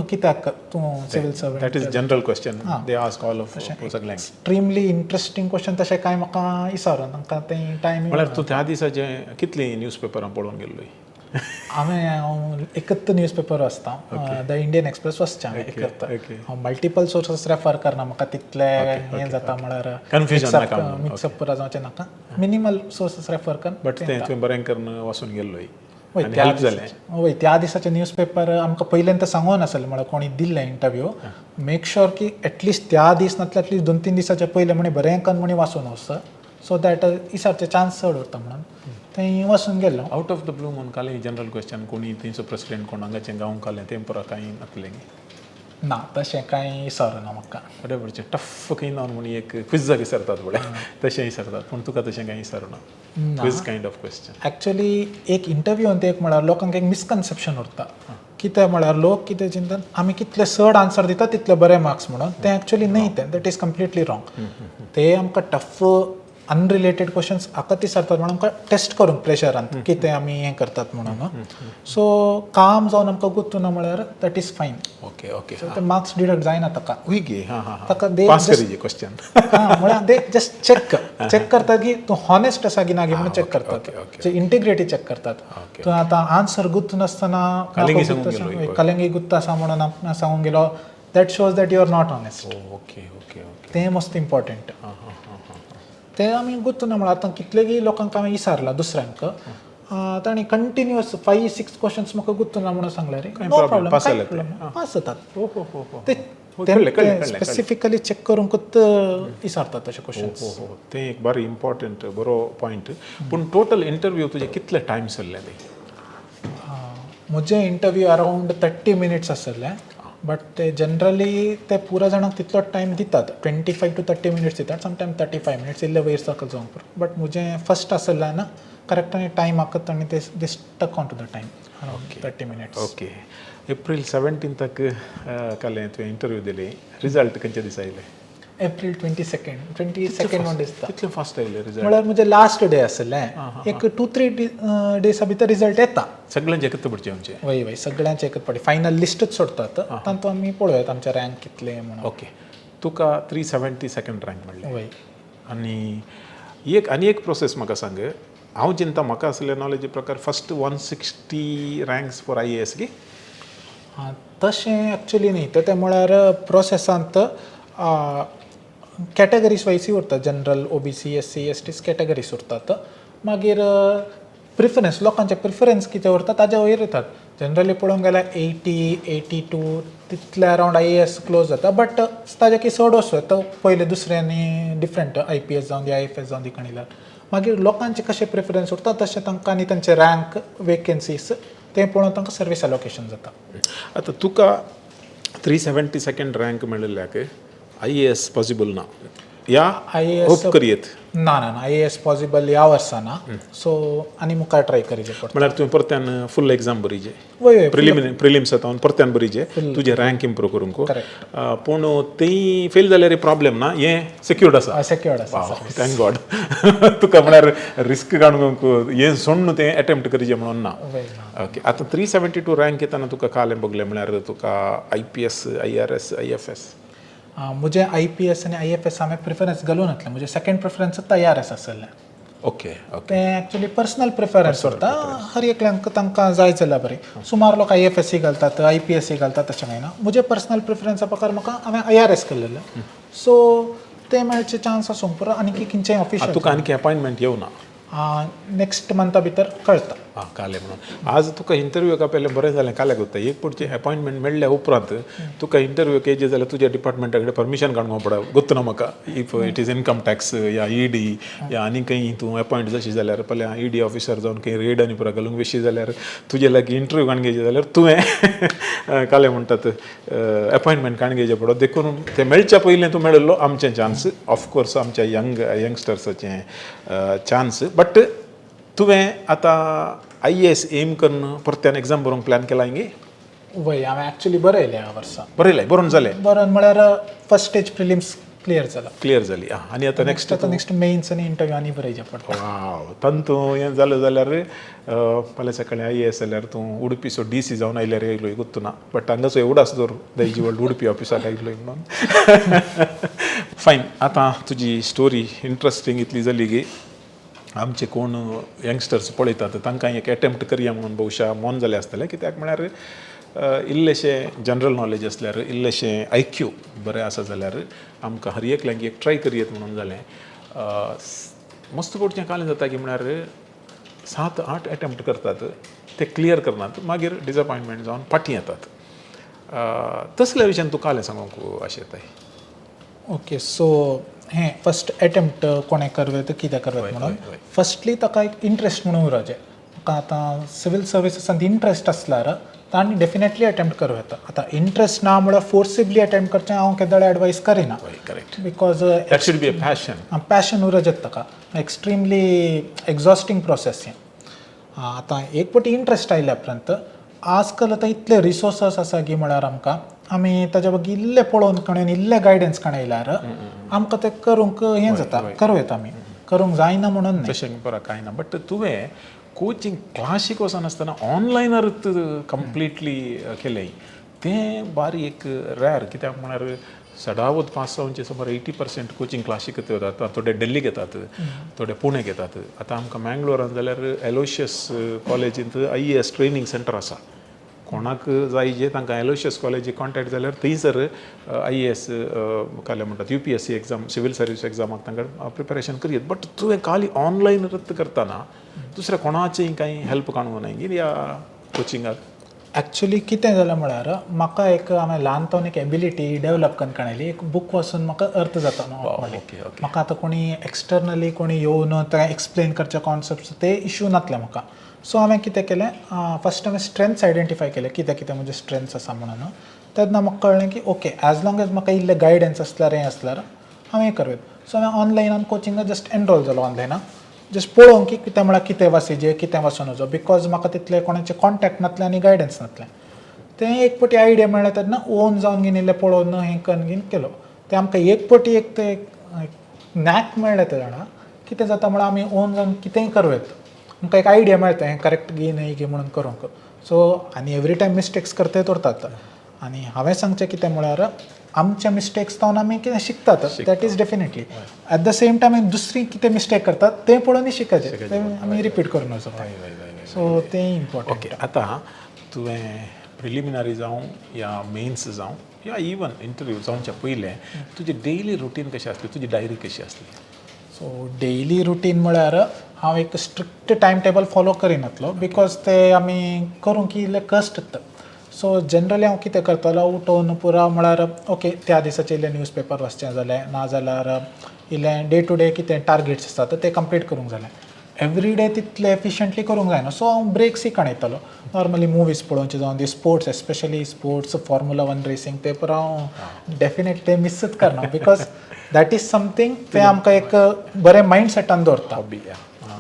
कित्याक तूं civil servant that is general question they ask all of सगळ्यांक. एक्स्ट्रीमली इंट्रस्टींग क्वेश्चन तशें कांय म्हाका विचारून तांकां तें टायम म्हळ्यार तूं त्या दिसाचे कितली न्यूजपेपरां पळोवन गेल्लोय? हांवें एकच न्यूजपेपर वाचता द इंडियन एक्सप्रेस वाचचें हांवें एकच. हांव मल्टिपल सोर्सेस रेफर करना म्हाका तितले हें जाता म्हळ्यार कन्फ्युजन मिक्सअप पुरो जावचें नाका. मिनिमल सोर्सेस रेफर कर. बट तें तुवें बरें करून वाचून गेल्लोय. वय त्या दिसाचे न्यूजपेपर आमकां पयलें तर सांगून नासलें म्हळ्यार कोणी दिल्ले इंटरव्यू मेक शुअर की एटलिस्ट त्या दीस नातले एटलिस्ट 2-3 दिसाचे पयले म्हणे बरें करून म्हणे वाचून वच सो दॅट इसारचे चान्स चड उरता म्हणून थंय वाचून गेलो. आउट ऑफ द ब्लू म्हणून काले जनरल क्वेश्चन कोणी थंयचो प्रेसिडेंट कोण हांगाचें गांवूंक कालें तें पुरो कांय नासलें ना तशें कांय विचारना म्हाका. बरें बरें टफ खंय ना म्हणून एक क्विज विचारतात पळय तशें विचारतात पूण तुका तशें कांय विचारुना quiz kind of question. Actually एक इंटरव्यून ते एक म्हळ्यार लोकांक एक मिसकन्सेप्शन उरता कितें म्हळ्यार लोक कितें चिंतन आमी कितले चड आन्सर दिता तितले बरे मार्क्स म्हणून तें एक्चुअली न्हय तें दॅट इज कंप्लिटली रॉंग. ते आमकां टफ अनरिलेटेड क्वेश्चन्स आतां विचारतात म्हणून आमकां टेस्ट करूंक प्रेशरान कितें आमी हें करतात म्हणून. सो काम जावन आमकां गुंतूना म्हळ्यार दॅट इज फायन. Okay okay. ते मार्क्स डिडक्ट जायना ताका. ताका पास करी क्वेश्चन म्हळ्यार दे जस्ट चेक करतात की तूं हॉनेस्ट आसा की ना म्हणून चेक करतात. इंटिग्रिटी चेक करतात. तूं आतां आन्सर गुंतून आसतना कलिंगी गुत्त आसा म्हणून सांगूंक गेलो that shows that you are not honest. Okay okay okay. तें मोस्ट इम्पॉर्टंट. ते आमी गुंतूना म्हळ्यार आतां कितलेय लोकांक हांवें विचारला दुसऱ्यांक तांणी कंटिन्युअस 5-6 क्वेश्चन्स म्हाका गुंतूना म्हणून सांगले रे नो प्रॉब्लेम पास जातात. ते स्पेसिफिकली चेक करूंकूच विचारतात तशे क्वेश्चन्स. ते एक बरो इम्पॉर्टंट बरो पॉयंट. पूण टोटल इंटरव्यू तुजे कितले टायम चल्ले ते? म्हजे इंटरव्यू अरावंड 30 मिनिट्स आसले बट ते जनरली ते पुरो जाणांक तितलोच टायम दितात 25 to 30 मिनिट्स दितात समटायम 35 मिनिट्स इल्ले वयर सकयल जावंक पुरो. बट म्हजें फर्स्ट आसलें ना करेक्ट आनी टायम आखत आनी ते stuck on to the time around 30 minutes. Okay. April 17 कालें तुवें इंटरव्यू दिली रिजल्ट खंयच्या दिसा येयले? एप्रिल 22 म्हण दिसता कितले फास्ट आयले रिजल्ट म्हळ्यार म्हणजे लास्ट डे आसलें एक 2-3 डेसा भितर रिजल्ट येता सगळ्यांचे एकत्र पडचे आमचे वय वय सगळ्यांचे एकच पडे फायनल लिस्टच सोडतात तातूंत आमी पळोवयात आमचे रँक कितले म्हणून ओके तुका 372nd रँक म्हणले वय आणि एक प्रोसेस म्हाका सांग हांव चिंता म्हाका आसले नॉलेजी प्रकार फस्ट 160 रँक्स फॉर IAS की तशें एक्चुली न्ही ते म्हळ्यार प्रोसेसांत कॅटेगरीज वायज उरतात general OBC SC ST categories उरतात मागीर प्रिफरन्स लोकांचे प्रिफरन्स कितें उरता ताजे वयर येतात जनरली पळोवंक गेल्यार 80-82 तितले अरावंड IAS क्लोज जाता बट ताजे की चड वचत तो पयले दुसरे आनी डिफरंट IPS जावन दी IFS जावन दी कणिल्यार मागीर लोकांचे कशे प्रिफरन्स उरता तशें तांकां आनी तांचे रँक वेकेन्सीज ते पळोवन तांकां सर्वीस अलोकेशन जाता आतां तुका 372nd रँक मेळिल्ल्याक IAS पॉसिबल ना या IAS होप करियेत ना IAS पॉसिबल ह्या वर्सा ना सो आनी मुखार ट्राय करीचे पडटा म्हळ्यार तुवें परत्यान फूल एग्जाम बरीचे वय प्रिलिम्स जावन परत्यान बरीचे तुजे रँक इम्प्रूव करूंक पूण तें फेल जाल्यार प्रॉब्लेम ना हें सेक्युर्ड आसा सेक्युर्ड आसा थँक गॉड तुका म्हळ्यार रिस्क काडूंक हें सोडून तें अटेम्प्ट करीचें म्हणून ना ओके आतां 372 रँक येताना तुका कालें बगलें म्हळ्यार तुका IPS IRS IFS मुझे IPS आनी IFS हांवें प्रिफरन्स घालून घातलें म्हणजे सेकंड प्रिफरन्स IRS आसलें ओके ओके तें एक्चुली पर्सनल प्रिफरन्स उरता हर एकल्यांक तांकां जाय जाल्यार बरें सुमार लोक IFSC घालतात IPSC घालतात तशें कांय ना म्हजे पर्सनल प्रिफरन्सा प्रकार म्हाका हांवें IRS केल्लें सो ते मेळचे चान्स आसूंक पुरो आनी खंयचेय ऑफिशियल तुका आनी अपॉइंटमेंट येवना नेक्स्ट मंथा भितर कळटा काले म्हणून आज तुका इंटरव्यू का पयलें बरें जालें काल्याक वता एक पुढचे अपॉइंटमेंट मेळ्ळ्या उपरांत तुका इंटरव्यू केजे जाल्यार तुज्या डिपार्टमेंटा कडेन परमिशन काडूंक पडा गुत्तना म्हाका if it is income tax या ED या आनी खंय तूं अपॉइंट जाशी जाल्यार पयल्या ED ऑफिसर जावन खंय रेड आनी पुरा घालूंक विशी जाल्यार तुजे लागीं इंटरव्यू काण घेवचे जाल्यार तुवें काले म्हणटात अपॉइंटमेंट काण घेवचें पडत देखून तें मेळच्या पयलें तूं मेळिल्लो आमचें चान्स ऑफकोर्स आमच्या यंगस्टर्साचें चान्स बट तुवें आतां IAS एम करून परत्यान एग्जाम बरोवंक प्लॅन केला हिंगी वय हांवें एक्चुली बरयलें ह्या वर्सा बरोवन जालें बरोवन म्हळ्यार फर्स्ट स्टेज प्रिलिम्स क्लियर जाली आनी आतां नेक्स्ट मेन्स आनी इंटरव्यू आनी बरयचे पडटा वाव तंतू हें जालें जाल्यार फाल्यां सकाळीं IAS जाल्यार तूं उडुपीचो DC जावन आयल्यार येयलो गुर्तू ना बट हांगाचो एवढाच दर दैजिवर्ल्ड उडुपी ऑफिसाक आयलोय म्हणून फायन आतां तुजी स्टोरी इंट्रस्टींग इतली जाली की आमचे कोण यंगस्टर्स पळयतात तांकां एक अटेम्प्ट करया म्हणून भोवशा मन जालें आसतलें कित्याक म्हळ्यार इल्लेशें जनरल नॉलेज आसल्यार इल्लेशें IQ बरें आसा जाल्यार आमकां हर एकल्यांक एक ट्राय करियेत म्हणून जालें मस्त पोटचें कालें जाता की म्हळ्यार 7-8 अटेम्प्ट करतात ते क्लियर करनात मागीर डिसअपॉयंटमेंट जावन फाटीं येतात तसल्या विशयान तूं कालें सांगूंक आशेताय ओके सो हें फर्स्ट अटेम्प्ट कोणें करवें कितें करवें म्हणून फर्स्टली ताका एक इंट्रस्ट म्हणून उरचें म्हाका आतां सिवील सर्विसेसांत इंट्रस्ट आसल्यार तांणी डेफिनेटली अटेम्प्ट करूं येता आतां इंट्रस्ट ना म्हळ्यार फोर्सिबली अटेम्प्ट करचें हांव केन्ना एडवायस करिना correct because that should be a passion उरचें ताका एक्स्ट्रीमली एक्झॉस्टींग प्रोसेस हें आतां एक फावटी इंट्रस्ट आयल्या उपरांत आजकाल आतां इतले रिसोर्सस आसा की म्हळ्यार आमकां आमी ताजे बाकी इल्ले पळोवन कळून इल्ले गायडन्स काण येयल्यार आमकां तें करूंक हें जाता करूं येता आमी करूंक जायना म्हणून तशें बरो कांय ना बट तुवें कोचिंग क्लासीक वचनासतना ऑनलायनारूच कंप्लिटली केलें तें बारी एक रॅर कित्याक म्हळ्यार सदावत पास जावनचे सुमार 80% कोचिंग क्लासीक वतात थोडे दिल्लीक येतात थोडे पुणेक येतात आतां आमकां मँगलोरान जाल्यार एलोशियस कॉलेजींत IAS ट्रेनींग सेंटर आसा कोणाक जाय जे तांकां एलोशियस कॉलेजीक कॉन्टॅक्ट जाल्यार थंयसर IAS काले म्हणटात UPSC एग्जाम सिवील सर्वीस एग्जामाक तांकां प्रिपेरेशन करियत बट तुवें खाली ऑनलायन रद्द करतना दुसऱ्या कोणाचेय कांय हेल्प काणूंक ना या कोचिंगाक एक्चुली कितें जालें म्हळ्यार म्हाका एक हांवें ल्हानपण एक एबिलिटी डेवलप करून काडली एक बूक वाचून म्हाका अर्थ जाता म्हाका आतां कोणी एक्सटर्नली कोणी येवन तें एक्सप्लेन करचे कॉन्सेप्ट्स ते इश्यू नासले म्हाका सो हांवें कितें केलें फस्ट हांवें स्ट्रेंथ्स आयडेंटिफाय केले कितें म्हजे स्ट्रेंथ्स आसा म्हणून तेन्ना म्हाका कळ्ळें की ओके एज लॉंग एज म्हाका इल्ले गायडन्स आसल्यार हें आसल्यार हांवें करवें सो हांवें ऑनलायनान कोचिंगाक जस्ट एनरोल जालो ऑनलायनाक जस्ट पळोवंक की कितें म्हळ्यार कितें वाचीचें कितें वाचून वचो बिकॉज म्हाका तितले कोणाचे कॉन्टॅक्ट नासले आनी गायडन्स नासलें तें एक फावटी आयडिया मेळ्ळें तेन्ना ओन जावन घेवन इल्लें पळोवन हें करून घेवन केलो ते आमकां एक पटी एक ते नॅक मेळ्ळें ते जाणा कितें जाता म्हळ्यार आमी ओन जावन कितेंय करूं येता आमकां एक आयडिया मेळटा हें करेक्ट घे न्हय घे म्हणून करूंक सो आनी एवरी टायम मिस्टेक्स करते उरतात आनी हांवें सांगचें कितें म्हळ्यार आमच्या मिस्टेक्स जावन आमी कितें शिकतात that is definitely at the same time दुसरी कितें मिस्टेक करतात तें पळोवन शिकचें तें आमी रिपीट करून वचप सो तें इम्पॉर्टंट ओके आतां तुवें प्रिलिमिनरी जावं या मेन्स जावं या इवन इंटरव्यू जावच्या पयलें तुजें डेली रुटीन कशें आसलें तुजी डायरी कशी आसली सो डेली रुटीन म्हळ्यार हांव एक स्ट्रिक्ट टायम टेबल फॉलो करिनातलो बिकॉज ते आमी करूंक इल्लें कश्ट सो जनरली हांव कितें करतलो उठोवन पुरा म्हळ्यार ओके त्या दिसाचें इल्लें न्यूज पेपर वाचचें जालें नाजाल्यार इल्लें डे टू डे कितें टार्गेट्स आसता ते कंप्लीट करूंक जालें एवरी डे तितलें एफिशियंटली करूंक जायना सो हांव ब्रेक्सूय काडयतालो नॉर्मली मुवीज पळोवचे जावन the sports especially sports formula 1 racing ते पुरो हांव डेफिनेट ते मिसच करना बिकॉज दॅट इज समथींग ते आमकां एक बरें मायंड सेटान दवरता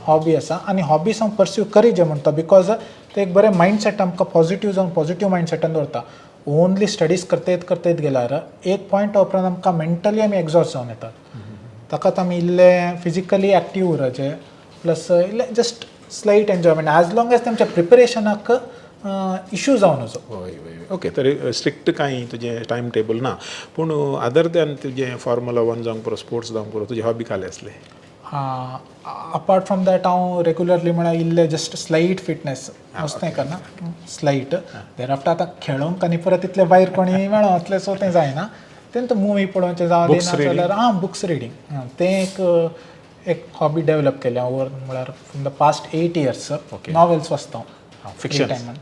हॉबी आसा आनी हॉबीज हांव परस्यू करीत जे म्हणटा बिकॉज ते एक बरें मायंड सेट आमकां पॉझिटीव जावन पॉझिटीव मायंड सेटान दवरता ओनली स्टडीज करतयत गेल्यार एक पॉयंट उपरांत आमकां मेंटली आमी एग्जॉस्ट जावन येतात ताकाच आमी इल्लें फिजिकली एक्टीव उरचें प्लस इल्लें just slight enjoyment as long as तेमच्या प्रिपरेशनाक इश्यू जावन वचो ओके तरी स्ट्रिक्ट कांय तुजें टायम टेबल ना पूण अदर दॅन तुजें फॉर्मुला 1 जावंक पुरो स्पोर्ट्स जावंक पुरो तुजी हॉबी काले आसले अपार्ट फ्रॉम दॅट हांव रेगुलरली म्हळ्यार इल्लें जस्ट स्लायट फिटनेस वचतें करना स्लायट देर आफ्टर आतां खेळोंक आनी परत तितले भायर कोणी मेळतले सो तें जायना तें मुवी पळोवचें जावं जाल्यार बुक्स रिडींग तें एक हॉबी डेवलप केल्या ओवर म्हळ्यार from the past 8 years novels वाचता हांव fiction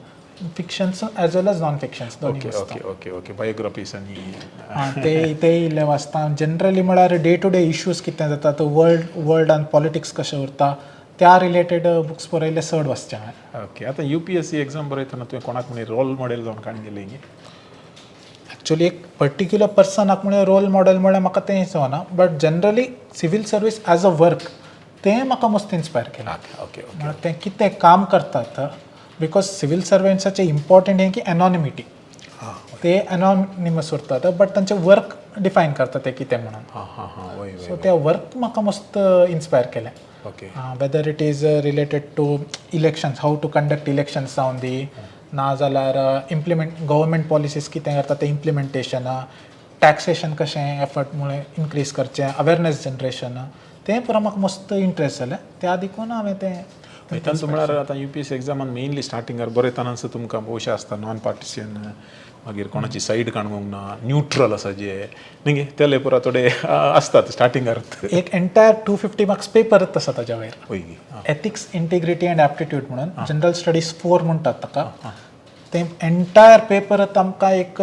फिक्शन्स age well age non फिक्शन्स दोनी ओके ओके ओके बायोग्राफीज आनी ते इल्लें वाचता जनरली म्हळ्यार डे टू डे इश्यूज कितें जाता वर्ल्ड आनी पॉलिटिक्स कशें उरता त्या रिलेटेड बुक्स बरयले चड वाचचे हांवें ओके आतां UPSC एग्जाम बरयतना तुवें कोणाक म्हणे रोल मॉडेल जावन काणी गेले एक्चुअली एक पर्टिक्युलर पर्सनाक म्हळ्यार रोल मॉडेल म्हळ्यार म्हाका तें जावना but generally civil service as a work तें म्हाका मस्त इन्स्पायर केलां ओके म्हळ्यार तें कितें काम करतात बिकॉज सिवील सर्वंट्साचें इम्पॉर्टंट हें की एनॉनिमिटी ते एनॉनिमस उरतात बट तांचें वर्क डिफायन करता ते कितें म्हणून सो त्या वर्क म्हाका मस्त इन्स्पायर केलें okay whether it is related to elections how to conduct elections जावन दी नाजाल्यार गव्हर्मेंट पॉलिसीज कितें करता ते इम्प्लिमेंटेशन टॅक्सेशन कशें एफर्ट मुळे इनक्रीज करचें अवेरनेस जनरेशन तें पुरो म्हाका मस्त इंट्रस्ट जालें त्या देखून हांवें तें तांचो म्हळ्यार आतां UPSC एग्जामान मेनली स्टार्टिंगार बरयतानाच तुमकां भोवशें आसता नॉन पार्टिशन मागीर कोणाची सायड काणूंक ना न्यूट्रल आसा जे न्ही तेले पुरा थोडे आसतात स्टार्टिंगार एक एंटायर 250 मार्क्स पेपरच आसा ताच्या वयर पयली एथिक्स इंटिग्रिटी एंड एप्टिट्यूड म्हणून जनरल स्टडीज 4 म्हणटात ताका ते एंटायर पेपरच आमकां एक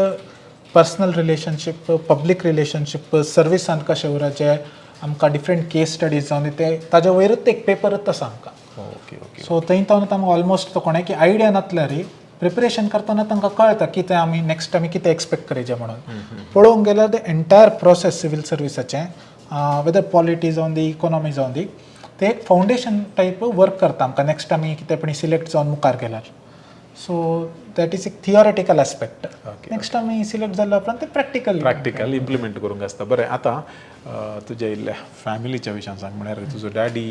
पर्सनल रिलेशनशीप पब्लीक रिलेशनशीप सर्विसान कशें उरचें आमकां डिफरंट केस स्टडीज जावन ते ताच्या वयरूच एक पेपरच आसा आमकां ओके ओके सो थंय तावन आमकां ऑलमोस्ट कोणाकी आयडिया नासल्यार प्रिपरेशन करतना तांकां कळटा कितें आमी नेक्स्ट आमी कितें एक्सपेक्ट करचें म्हणून पळोवंक गेल्यार ते एंटायर प्रोसेस सिवील सर्विसाचें वेदर पॉलिटी जावन दी इकॉनॉमी जावन दी ते एक फावंडेशन टायप वर्क करता आमकां नेक्स्ट आमी कितें सिलेक्ट जावन मुखार गेल्यार सो दॅट इज एक थियोरेटिकल एस्पेक्ट नेक्स्ट आमी सिलेक्ट जाल्या उपरांत ते प्रॅक्टिकल इम्प्लिमेंट करूंक आसता बरें आतां तुज्या इल्ल्या फॅमिलीच्या विशयान सांग म्हळ्यार तुजो डॅडी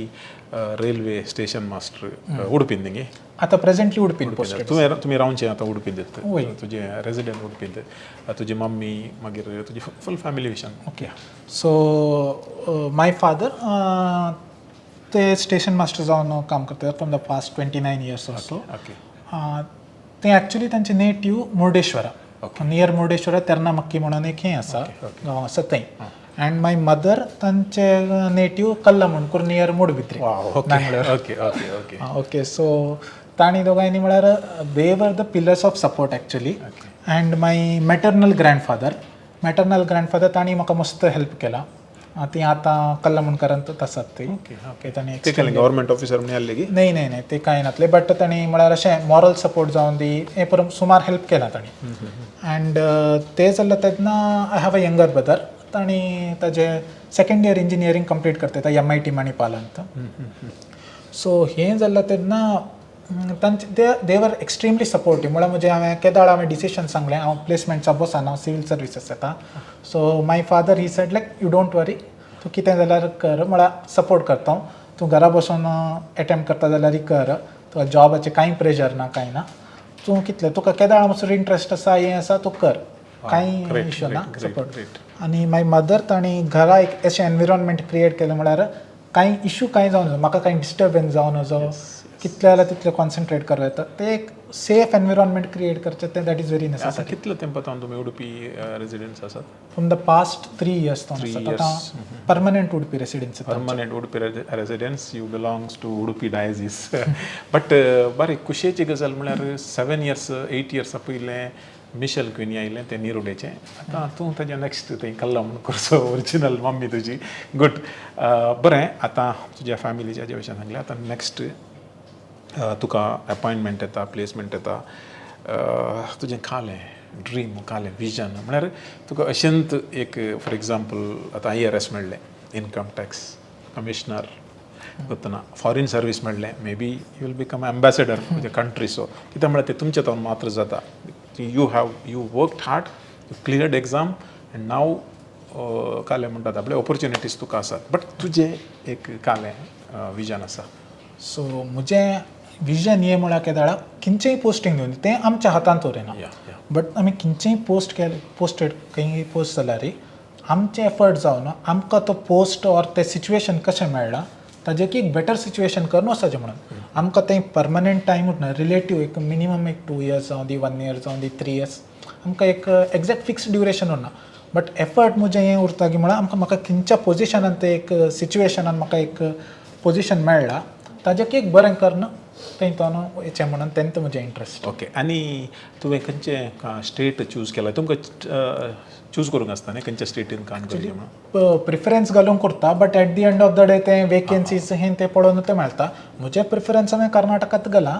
रेल्वे स्टेशन मास्टर उडपीन न्ही आतां प्रेझेंटली उडपीन पोस्टेड तुमी रावचे आतां उडपीन तुजे रेजिडेंट उडपीन तुजी मम्मी मागीर तुजी फूल फॅमिली विशयान ओके सो माय फादर ते स्टेशन मास्टर जावन काम करतात from the past 29 years also ते एक्चुअली तांचे नेटिव्ह मुर्डेश्वरा नियर मुर्डेश्वरा तेर्नामक्की म्हणून एक हें आसा गांव आसा थंय अँड माय मदर तांचे native Kallamanakur near Moodbidri Bangalore okay so तांणी दोगांयनी म्हळ्यार they were the pillars of support actually and my maternal grandfather तांणी म्हाका मस्त हेल्प केला ती आतां कल्लामणकारांत आसात ती तांणी गव्हर्मेंट ऑफिसर म्हणून आसले की नाही ते कांय नासले बट तांणी म्हळ्यार अशें मॉरल सपोर्ट जावन दी हें परत सुमार हेल्प केला तांणी अँड ते जाल्ले तेन्ना I have a younger brother तांणी ताजें सेकंड इयर इंजिनियरींग कंप्लीट करता MIT मणिपालांत सो हें जाल्लें तेन्ना तांचे दे वर एक्स्ट्रीमली सपोर्टीव म्हळ्यार म्हणजे हांवें केदाळ हांवें डिसिशन सांगलें हांव प्लेसमेंट्सा बसान हांव सिवील सर्विसीस येता so my father he said like you don't worry तूं कितें जाल्यार कर म्हळ्यार सपोर्ट करता तूं घरा बसून एटेम्प्ट करता जाल्यार कर तुका जॉबाचें कांय प्रेशर ना कांय ना तूं कितलें तुका केदाळ वचून इंट्रस्ट आसा हें आसा तूं कर कांय इश्यू ना सपोर्ट आनी माय मदर तांणी घरा एक अशें एनविरॉन्मेंट क्रिएट केलें म्हळ्यार कांय इश्यू कांय जावं नजो म्हाका कांय डिस्टर्बन्स जावं नजो कितले जाल्यार तितले कॉन्सन्ट्रेट करता येता ते एक सेफ एनविरॉन्मेंट क्रिएट करचें तें दॅट इज व्हेरी नेसेसरी कितले तेंपान तुमी उडुपी रेसिडेंट्स आसात फ्रॉम द पास्ट 3 years तो आतां permanent Udupi residence permanent Udupi residents you belongs to Udupi diocese but बरें खुशयेची गजाल म्हळ्यार 7 years 8 years पयलें मिशेल क्विनी आयलें तें निरोडेचें आतां तूं ताजें नॅक्स्ट थंय कल्ला म्हणून करचो ओरिजिनल मम्मी तुजी गूड बरें आतां तुज्या फॅमिलीच्या जे विशयान सांगलें आतां नॅक्स्ट तुका अपॉयंटमेंट येता प्लेसमेंट येता तुजें खालें ड्रीम खालें विजन म्हळ्यार तुका अशेंत एक फॉर एग्जाम्पल आतां IRS मेळ्ळें इनकम टॅक्स कमिशनर करतना फॉरेन सर्वीस मेळ्ळें maybe you will become ambassador for the country so कित्याक म्हळ्यार तें तुमचें तावन मात्र जाता you worked hard you cleared exam and now कालें म्हणटात आपले ऑपॉर्च्युनिटीज तुका आसात बट तुजें एक कालें विजन आसा सो म्हजें विजन हें म्हळ्यार केदाळा खंयचेंय पोस्टींग दिवन तें आमच्या हातांत उरना बट आमी खंयचेंय पोस्टेड खंय पोस्ट जाल्यार आमचे एफर्ट जावन आमकां तो पोस्ट ऑर तें सिच्युएशन कशें मेळ्ळां ताजें की एक बेटर सिच्युएशन करन वचचें म्हणून आमकां तें परमनंट टायम उरना रिलेटीव एक मिनिमम एक 2 years जावं दी 1 year जावं दी 3 years आमकां एक एक्झॅक्ट फिक्स ड्युरेशन उरना बट एफर्ट म्हजें हें उरता की म्हळ्यार म्हाका खंयच्या पोजिशनान तें एक सिच्युएशनान म्हाका एक पोजिशन मेळ्ळां ताजें की एक बरें करन थंय तो हेचें म्हणून तेंत म्हजें इंट्रस्ट ओके आनी तुवें खंयचें स्टेट चूज केला तुमकां चूज करूंक आसता न्ही खंयच्या स्टेटीन काम करचें म्हणून प्रिफरन्स घालूंक करता but at the end of the day तें वेकेन्सीज हें तें पळोवन तें मेळटा म्हजें प्रिफरन्स हांवें कर्नाटकांत घालां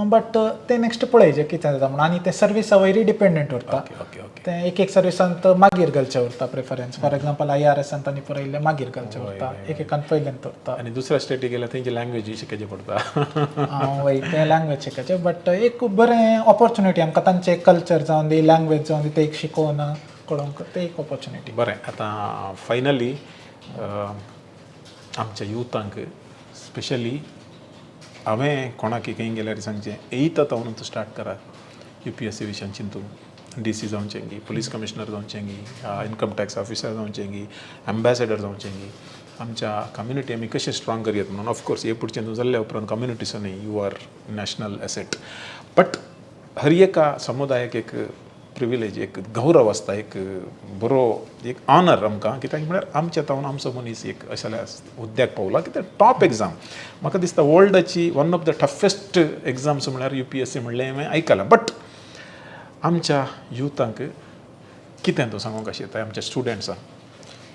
बट तें नेक्स्ट पळयचें कितें जाता म्हणून आनी तें सर्विसा वयरी डिपेंडंट उरता तें एक सर्विसांत मागीर घालचें उरता प्रिफरन्स फॉर एग्जांपल IRSांत आनी पळयलें मागीर घालचें उरता एकान पयलेंत उरता आनी दुसऱ्या स्टेटीक गेल्यार थंयची लँग्वेज शिकचें पडटा वय तें लँग्वेज शिकचें बट एक बरें ऑपॉर्च्युनिटी आमकां तांचें कल्चर जावन दी लँग्वेज जावन दी तें एक शिकोवन कळोवंक तें एक ऑपॉर्च्युनिटी बरें आतां फायनली आमच्या युथांक स्पेशली हांवें कोणाक खंय गेल्यार सांगचें येयता तावन तूं स्टार्ट करात UPSC विशयान चिंतून DC जावचें गी पुलीस कमिशनर जावचें गी इनकम टॅक्स ऑफिसर जावचें गी एम्बेसेडर जावचें गी आमच्या कम्युनिटी आमी कशें स्ट्रॉंग करयात म्हणून ऑफकोर्स हे पुढचें तूं जाल्ल्या उपरांत कम्युनिटीसांनी you are national asset but हर एका समुदायाक एक प्रिविलेज एक गौरव आसता एक बरो एक ऑनर आमकां कित्याक म्हळ्यार आमच्या तावन आमचो मनीस एक अशा हुद्द्याक पावला कित्याक टॉप एग्जाम म्हाका दिसता वर्ल्डाची one of the toughest exams म्हळ्यार UPSC म्हणलें हांवें आयकलां बट आमच्या युथांक कितें तूं सांगूंक अशें येता आमच्या स्टुडंट्सांक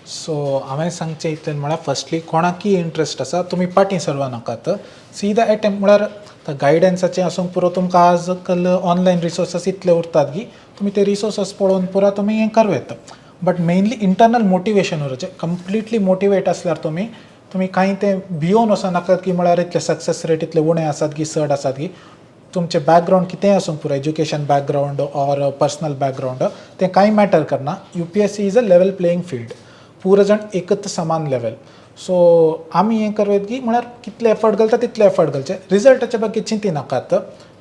सो हांवें सांगचें इतलें म्हळ्यार फर्स्टली कोणाकीय इंट्रस्ट आसा तुमी फाटीं सरवा नाकात सीदा एटेम्प्ट म्हळ्यार गायडन्साचें आसूंक पुरो तुमकां आज कल ऑनलायन रिसोर्सीस इतले उरतात की तुमी ते रिसोर्सीस पळोवन पुरो तुमी हें करूं येता बट मेनली इंटरनल मोटिवेशन उरचें कंप्लिटली मोटिवेट आसल्यार तुमी कांय तें भियोन वचनाकात की म्हळ्यार इतले सक्सेस रेट इतले उणें आसात की चड आसात की तुमचें बॅकग्रावंड कितेंय आसूंक पुरो education background or personal background तें कांय मॅटर करना UPSC is a level playing field पुरो जाण एकच समान लेवल सो आमी हें करूं की म्हळ्यार कितले एफर्ट घालता तितले एफर्ट घालचे रिजल्टाचे बद्दल चिंती नाकात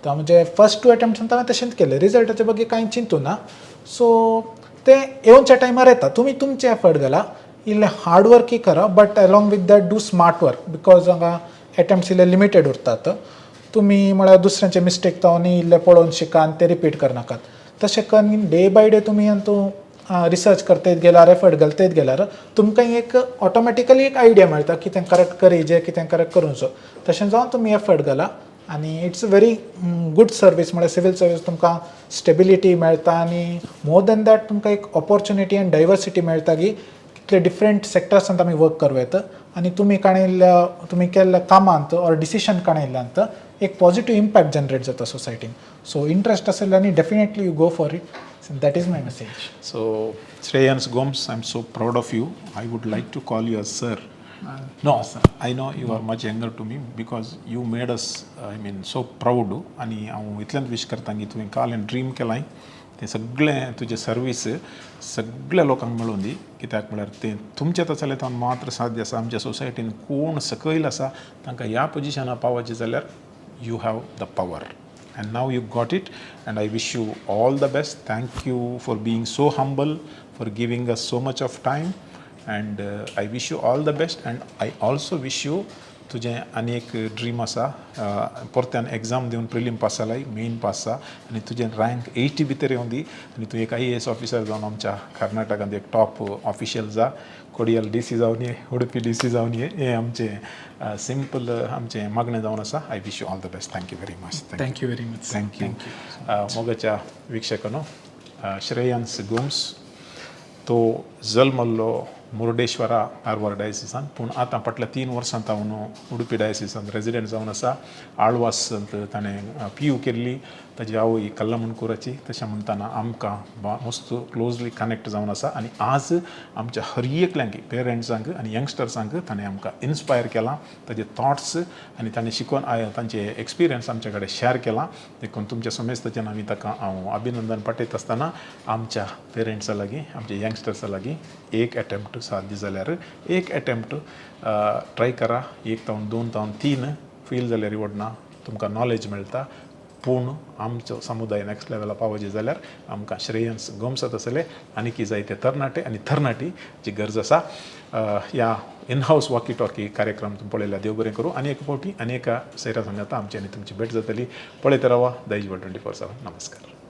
म्हणजे फर्स्ट 2 attempts हांवें तशेंच केलें रिजल्टाचे बद्दल कांय चिंतू ना सो ते येवनच्या टायमार येता तुमी तुमचे एफर्ट घाला इल्लें हार्ड वर्कय करा but along with that do smart work because हांगा एटेम्प्ट्स इल्ले लिमिटेड उरतात तुमी म्हळ्यार दुसऱ्यांचे मिस्टेक जावन इल्ले पळोवन शिका आनी ते रिपीट करनाकात तशें करून डे बाय डे तुमी रिसर्च करतयत गेल्यार एफर्ट घालतयत गेल्यार तुमकां एक ऑटोमॅटिकली एक आयडिया मेळटा कितें करेक्ट करेजें कितें करेक्ट करूंचो तशें जावन तुमी एफर्ट घाला आनी it's a very good service म्हळ्यार सिवील सर्वीस तुमकां स्टेबिलिटी मेळटा आनी मोर दॅन दॅट तुमकां एक ऑपॉर्च्युनिटी आनी डायवर्सिटी मेळटा की कितले डिफरंट सेक्टर्सांत आमी वर्क करूं येता आनी तुमी केल्ल्या कामांत ऑर डिसिशन काणयल्ल्यांत एक पॉझिटिव्ह इम्पॅक्ट जनरेट जाता सोसायटीन सो इंट्रस्ट आसल्यानी definitely you go for it that is my message. So Shreyans Gomes, I'm so proud of you. I would like to call you as sir No, I know you are much younger to me because you made us, I mean, so proud. आणि हांव इतल्यान wish करता की तुवें काल dream केलां तें सगळें तुजें सर्वीस सगळ्या लोकांक मेळून दी कित्याक म्हळ्यार तें तुमचें तो चलयतान मात्र साध्य आसा आमच्या सोसायटीन कोण सकयल आसा तांकां ह्या पोजिशनार पावपाचें जाल्यार you have the power and now you got it and I wish you all the best. Thank you for being so humble, for giving us so much of time and I wish you all the best and I also wish you तुझे आनी एक dream आसा परत्यान exam दिवन prelim pass जालाय main pass जा आनी तुजें रँक 80 भितर येवन दी आनी तूं एक IAS ऑफिसर जावन आमच्या कर्नाटकांत एक टॉप ऑफिशियल जा कोडियल DC जावन ये उडुपी DC जावन ये हें आमचें सिंपल आमचें मागणें जावन आसा. I wish you all the best. Thank you very much. Thank you very much. Thank you. मोगाच्या विक्षकांनो श्रेयांस गोम्स तो जल्मल्लो मुर्डेश्वरा आरवार डायसिसान पूण आतां फाटल्या 3 वर्सांत हांव उडुपी डायसिसान रेजिडेंट जावन आसा. आळवासांत ताणें PU केल्ली. ताजी आवय कल्लामणकुराची तशें म्हणटाना आमकां मस्त क्लोजली कनेक्ट जावन आसा आनी आज आमच्या हर एकल्यांक पेरंट्सांक आनी यंगस्टर्सांक ताणें आमकां इन्स्पायर केलां. ताजे थॉट्स आनी ताणें शिकून तांचे एक्सपिरियन्स आमचे कडेन शेअर केलां. देखून तुमच्या समेस्ताच्यान आमी ताका हांव अभिनंदन पाठयता आसतना आमच्या पेरंट्सा लागीं आमच्या यंगस्टर्सा लागीं एक अटेम्प्ट साध्य जाल्यार एक अटेम्प्ट ट्राय करा. 1 तावन 2 तावन 3 फेल जाल्यार रिवॉर्ड ना. तुमकां नॉलेज मेळटा. पूण आमचो समुदाय नेक्स्ट लेवला पावचे जाल्यार आमकां श्रेयन्स गोम्सात आसले आनी जायते तरणाटे आनी तरणाटीची गरज आसा. ह्या इन हाऊस वॉकी टॉकी कार्यक्रम तुम्ही पळयला देव बरें करूं. आनी एक फावटी आनी एका सैरा सांगाता आमची आनी तुमची भेट जातली. पळयत रावा दैजिवर्ल्ड 24/7. नमस्कार.